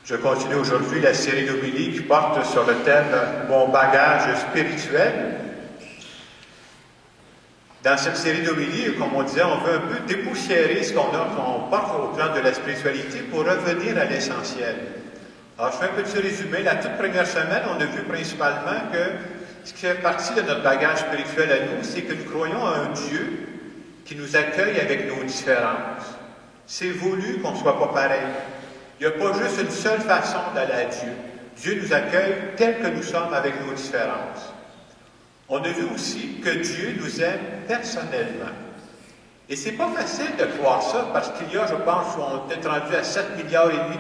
Je continue aujourd'hui la série d'homélies qui porte sur le thème « Mon bagage spirituel ». Dans cette série d'homélies, comme on disait, on veut un peu dépoussiérer ce qu'on porte au plan de la spiritualité pour revenir à l'essentiel. Alors, je fais un petit résumé. La toute première semaine, on a vu principalement que ce qui fait partie de notre bagage spirituel à nous, c'est que nous croyons à un Dieu qui nous accueille avec nos différences. C'est voulu qu'on ne soit pas pareil. Il n'y a pas juste une seule façon d'aller à Dieu. Dieu nous accueille tel que nous sommes avec nos différences. On a vu aussi que Dieu nous aime personnellement. Et c'est pas facile de croire ça, parce qu'il y a, je pense, on est rendu à 7 milliards et demi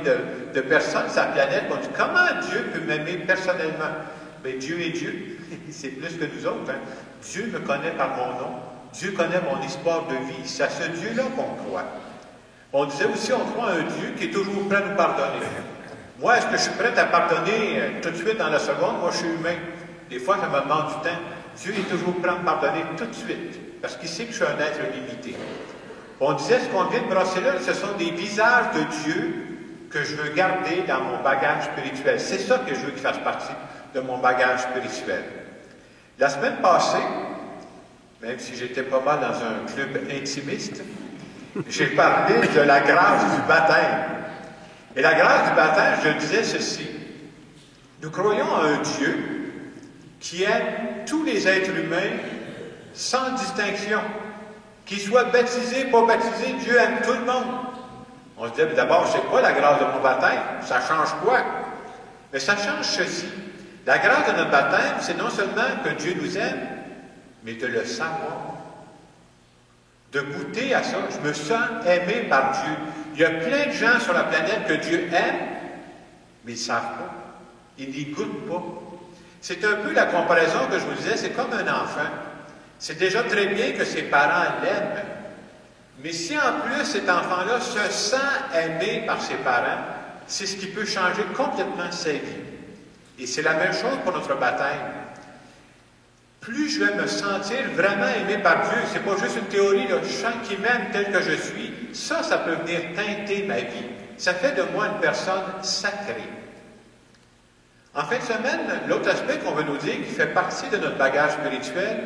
de personnes sur la planète. On dit, comment Dieu peut m'aimer personnellement? Bien, Dieu est Dieu. C'est plus que nous autres. Hein? Dieu me connaît par mon nom. Dieu connaît mon histoire de vie. C'est à ce Dieu-là qu'on croit. On disait aussi, on croit à un Dieu qui est toujours prêt à nous pardonner. Moi, est-ce que je suis prêt à pardonner tout de suite dans la seconde? Moi, je suis humain. Des fois, ça me demande du temps. Dieu est toujours prêt à me pardonner tout de suite, parce qu'il sait que je suis un être limité. On disait, ce qu'on vient de brasser là, ce sont des visages de Dieu que je veux garder dans mon bagage spirituel. C'est ça que je veux qu'il fasse partie de mon bagage spirituel. La semaine passée, même si j'étais pas mal dans un club intimiste, j'ai parlé de la grâce du baptême. Et la grâce du baptême, je disais ceci. Nous croyons à un Dieu qui aime tous les êtres humains sans distinction. Qu'ils soient baptisés, pas baptisés, Dieu aime tout le monde. On se dit, d'abord, c'est quoi la grâce de mon baptême? Ça change quoi? Mais ça change ceci. La grâce de notre baptême, c'est non seulement que Dieu nous aime, mais de le savoir. De goûter à ça. Je me sens aimé par Dieu. Il y a plein de gens sur la planète que Dieu aime, mais ils ne savent pas. Ils n'y goûtent pas. C'est un peu la comparaison que je vous disais, c'est comme un enfant. C'est déjà très bien que ses parents l'aiment. Mais si en plus cet enfant-là se sent aimé par ses parents, c'est ce qui peut changer complètement sa vie. Et c'est la même chose pour notre baptême. Plus je vais me sentir vraiment aimé par Dieu, c'est pas juste une théorie, là, je sens qu'il m'aime tel que je suis, ça peut venir teinter ma vie. Ça fait de moi une personne sacrée. En fin de semaine, l'autre aspect qu'on veut nous dire, qui fait partie de notre bagage spirituel,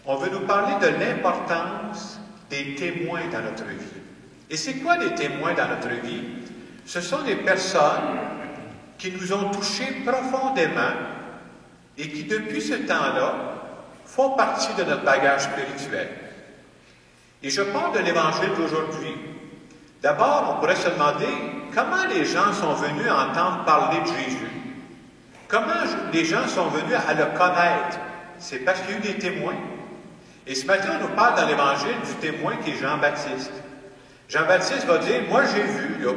on veut nous parler de l'importance des témoins dans notre vie. Et c'est quoi des témoins dans notre vie? Ce sont des personnes qui nous ont touchés profondément et qui, depuis ce temps-là, font partie de notre bagage spirituel. Et je parle de l'Évangile d'aujourd'hui. D'abord, on pourrait se demander comment les gens sont venus entendre parler de Jésus. Comment les gens sont venus à le connaître? C'est parce qu'il y a eu des témoins. Et ce matin, on nous parle dans l'Évangile du témoin qui est Jean-Baptiste. Jean-Baptiste va dire, moi j'ai vu, là.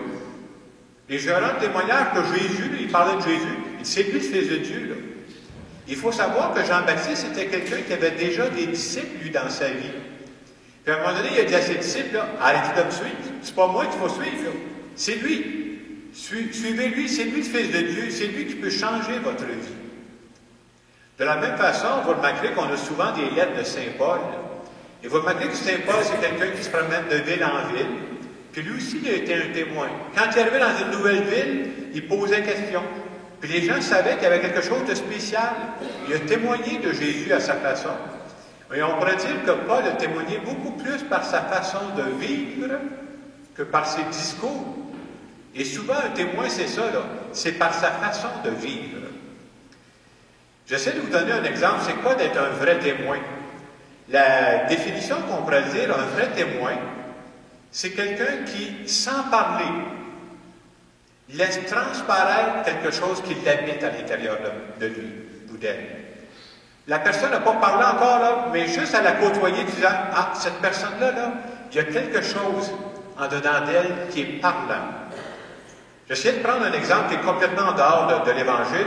Et je rends témoignage que Jésus, là, il parlait de Jésus. C'est lui le Fils de Dieu, là. Il faut savoir que Jean-Baptiste était quelqu'un qui avait déjà des disciples, lui, dans sa vie. Puis à un moment donné, il a dit à ses disciples, là, arrêtez de me suivre. C'est pas moi qu'il faut suivre, là. C'est lui. Suivez-lui, c'est lui le Fils de Dieu, c'est lui qui peut changer votre vie. De la même façon, vous remarquerez qu'on a souvent des lettres de Saint Paul. Et vous remarquerez que Saint Paul, c'est quelqu'un qui se promène de ville en ville. Puis lui aussi, il a été un témoin. Quand il arrivait dans une nouvelle ville, il posait question. Puis les gens savaient qu'il y avait quelque chose de spécial. Il a témoigné de Jésus à sa façon. Et on pourrait dire que Paul a témoigné beaucoup plus par sa façon de vivre que par ses discours. Et souvent, un témoin, c'est ça, là. C'est par sa façon de vivre. J'essaie de vous donner un exemple. C'est quoi d'être un vrai témoin? La définition qu'on pourrait dire, un vrai témoin, c'est quelqu'un qui, sans parler, laisse transparaître quelque chose qui l'habite à l'intérieur de lui ou d'elle. La personne n'a pas parlé encore, là, mais juste à la côtoyer, disant, ah, cette personne-là, là, il y a quelque chose en dedans d'elle qui est parlant. J'essaie de prendre un exemple qui est complètement en dehors de l'Évangile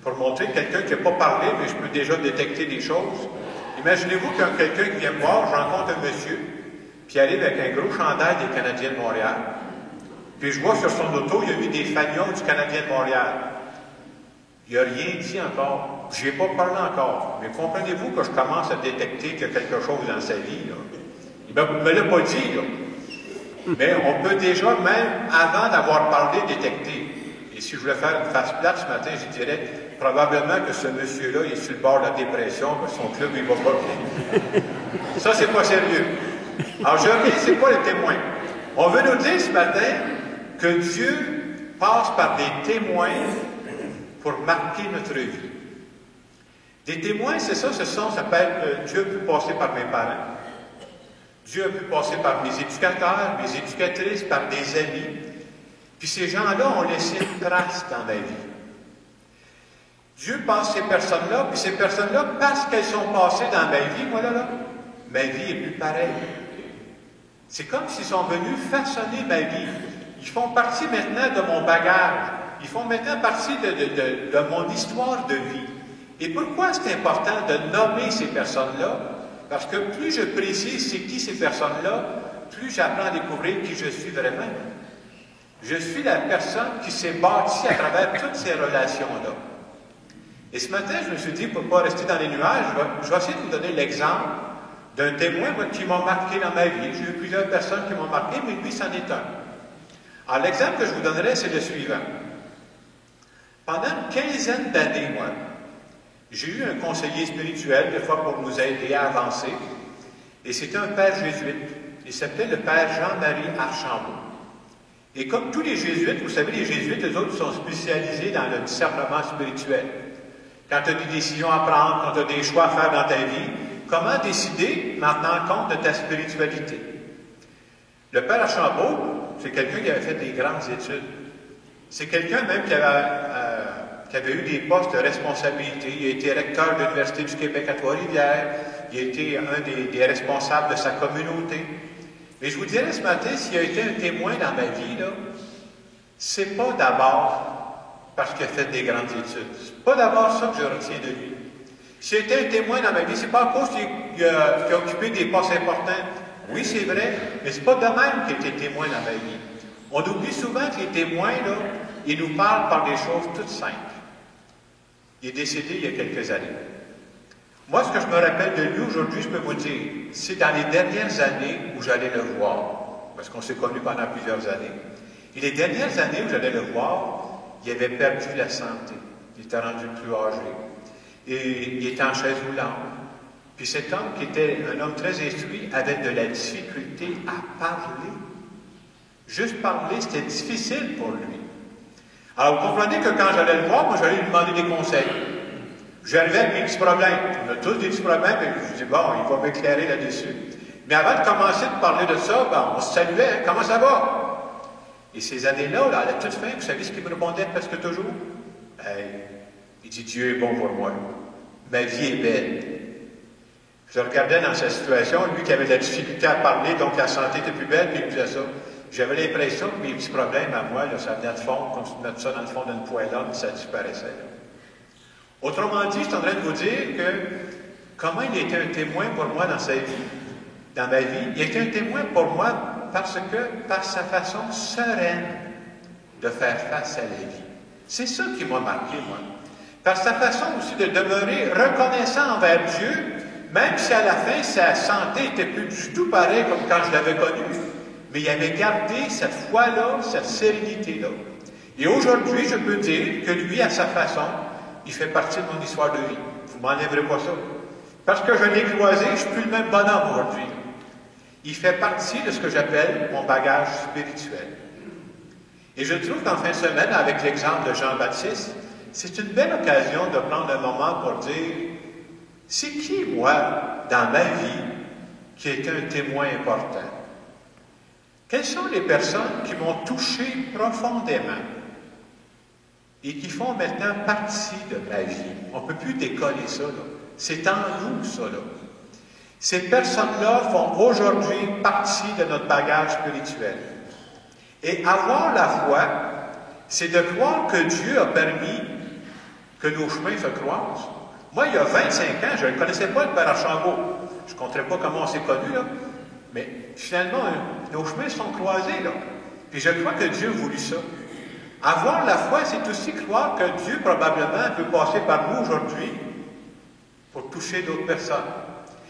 pour montrer quelqu'un qui n'a pas parlé, mais je peux déjà détecter des choses. Imaginez-vous qu'il y a quelqu'un qui vient me voir, je rencontre un monsieur, puis il arrive avec un gros chandail des Canadiens de Montréal. Puis je vois sur son auto, il a mis des fanions du Canadien de Montréal. Il n'a rien dit encore. Je n'ai pas parlé encore. Mais comprenez-vous que je commence à détecter qu'il y a quelque chose dans sa vie, là. Il ne me l'a pas dit, là. Mais on peut déjà, même avant d'avoir parlé, détecter. Et si je voulais faire une face plate ce matin, je dirais probablement que ce monsieur-là, il est sur le bord de la dépression, que son club, il va pas bien. Ça, c'est pas sérieux. Alors, je reviens, c'est quoi le témoin? On veut nous dire ce matin que Dieu passe par des témoins pour marquer notre vie. Des témoins, c'est ça, ça peut être, Dieu peut passer par mes parents. Dieu a pu passer par mes éducateurs, mes éducatrices, par des amis. Puis ces gens-là ont laissé une trace dans ma vie. Dieu passe ces personnes-là, puis ces personnes-là, parce qu'elles sont passées dans ma vie, voilà là, ma vie est plus pareille. C'est comme s'ils sont venus façonner ma vie. Ils font partie maintenant de mon bagage. Ils font maintenant partie de mon histoire de vie. Et pourquoi c'est important de nommer ces personnes-là? Parce que plus je précise c'est qui ces personnes-là, plus j'apprends à découvrir qui je suis vraiment. Je suis la personne qui s'est bâtie à travers toutes ces relations-là. Et ce matin, je me suis dit, pour ne pas rester dans les nuages, je vais essayer de vous donner l'exemple d'un témoin qui m'a marqué dans ma vie. J'ai eu plusieurs personnes qui m'ont marqué, mais lui, c'en est un. Alors, l'exemple que je vous donnerai, c'est le suivant. Pendant une quinzaine d'années, moi, j'ai eu un conseiller spirituel, des fois pour nous aider à avancer, et c'était un père jésuite. Il s'appelait le père Jean-Marie Archambault. Et comme tous les jésuites, vous savez, les jésuites, eux autres, sont spécialisés dans le discernement spirituel. Quand tu as des décisions à prendre, quand tu as des choix à faire dans ta vie, comment décider en tenant compte de ta spiritualité? Le père Archambault, c'est quelqu'un qui avait fait des grandes études. C'est quelqu'un même qui avait eu des postes de responsabilité. Il a été recteur de l'Université du Québec à Trois-Rivières. Il a été un des responsables de sa communauté. Mais je vous dirais ce matin, s'il a été un témoin dans ma vie, là, c'est pas d'abord parce qu'il a fait des grandes études. C'est pas d'abord ça que je retiens de lui. S'il a été un témoin dans ma vie, c'est pas à cause qu'il a occupé des postes importants. Oui, c'est vrai, mais c'est pas de même qu'il a été témoin dans ma vie. On oublie souvent que les témoins, là, ils nous parlent par des choses toutes simples. Il est décédé il y a quelques années. Moi, ce que je me rappelle de lui aujourd'hui, je peux vous dire, c'est dans les dernières années où j'allais le voir, parce qu'on s'est connus pendant plusieurs années. Et les dernières années où j'allais le voir, il avait perdu la santé. Il était rendu plus âgé. Et il était en chaise roulante. Puis cet homme, qui était un homme très instruit, avait de la difficulté à parler. Juste parler, c'était difficile pour lui. Alors, vous comprenez que quand j'allais le voir, moi, j'allais lui demander des conseils. J'arrivais avec mes petits problèmes. On a tous des petits problèmes, et je dis, bon, il va m'éclairer là-dessus. Mais avant de commencer de parler de ça, ben, on se saluait, hein, comment ça va? Et ces années-là, là, à la toute fin, vous savez ce qu'il me répondait presque toujours? Il dit, Dieu est bon pour moi. Ma vie est belle. Je regardais dans sa situation, lui qui avait de la difficulté à parler, donc la santé était plus belle, puis il disait ça. J'avais l'impression que mes petits problèmes à moi, là, ça venait de fond, comme si on mettait ça dans le fond d'une poêlonne, ça disparaissait. Là. Autrement dit, je suis en train de vous dire que comment il était un témoin pour moi dans sa vie, dans ma vie. Il était un témoin pour moi parce que, par sa façon sereine de faire face à la vie. C'est ça qui m'a marqué, moi. Par sa façon aussi de demeurer reconnaissant envers Dieu, même si à la fin, sa santé n'était plus du tout pareille comme quand je l'avais connu. Mais il avait gardé cette foi-là, cette sérénité-là. Et aujourd'hui, je peux dire que lui, à sa façon, il fait partie de mon histoire de vie. Vous ne m'enlèverez pas ça. Parce que je l'ai croisé, je ne suis plus le même bonhomme aujourd'hui. Il fait partie de ce que j'appelle mon bagage spirituel. Et je trouve qu'en fin de semaine, avec l'exemple de Jean-Baptiste, c'est une belle occasion de prendre un moment pour dire, c'est qui, moi, dans ma vie, qui est un témoin important? Quelles sont les personnes qui m'ont touché profondément et qui font maintenant partie de ma vie? On ne peut plus décoller ça, là. C'est en nous, ça, là. Ces personnes-là font aujourd'hui partie de notre bagage spirituel. Et avoir la foi, c'est de croire que Dieu a permis que nos chemins se croisent. Moi, il y a 25 ans, je ne connaissais pas le Père Archambault. Je ne compterai pas comment on s'est connus, là. Mais finalement, nos chemins sont croisés, là. Puis je crois que Dieu a voulu ça. Avoir la foi, c'est aussi croire que Dieu, probablement, peut passer par nous aujourd'hui pour toucher d'autres personnes.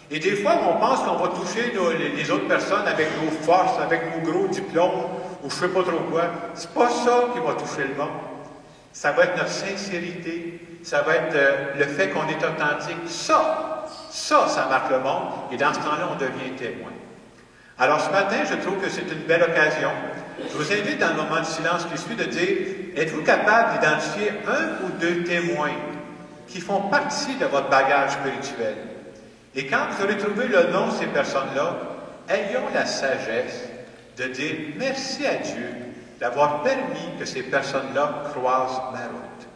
Et des fois, on pense qu'on va toucher les autres personnes avec nos forces, avec nos gros diplômes, ou je ne sais pas trop quoi. C'est pas ça qui va toucher le monde. Ça va être notre sincérité. Ça va être le fait qu'on est authentique. Ça marque le monde. Et dans ce temps-là, on devient témoin. Alors ce matin, je trouve que c'est une belle occasion. Je vous invite dans le moment de silence qui suit de dire, êtes-vous capable d'identifier un ou deux témoins qui font partie de votre bagage spirituel? Et quand vous aurez trouvé le nom de ces personnes-là, ayons la sagesse de dire merci à Dieu d'avoir permis que ces personnes-là croisent ma route.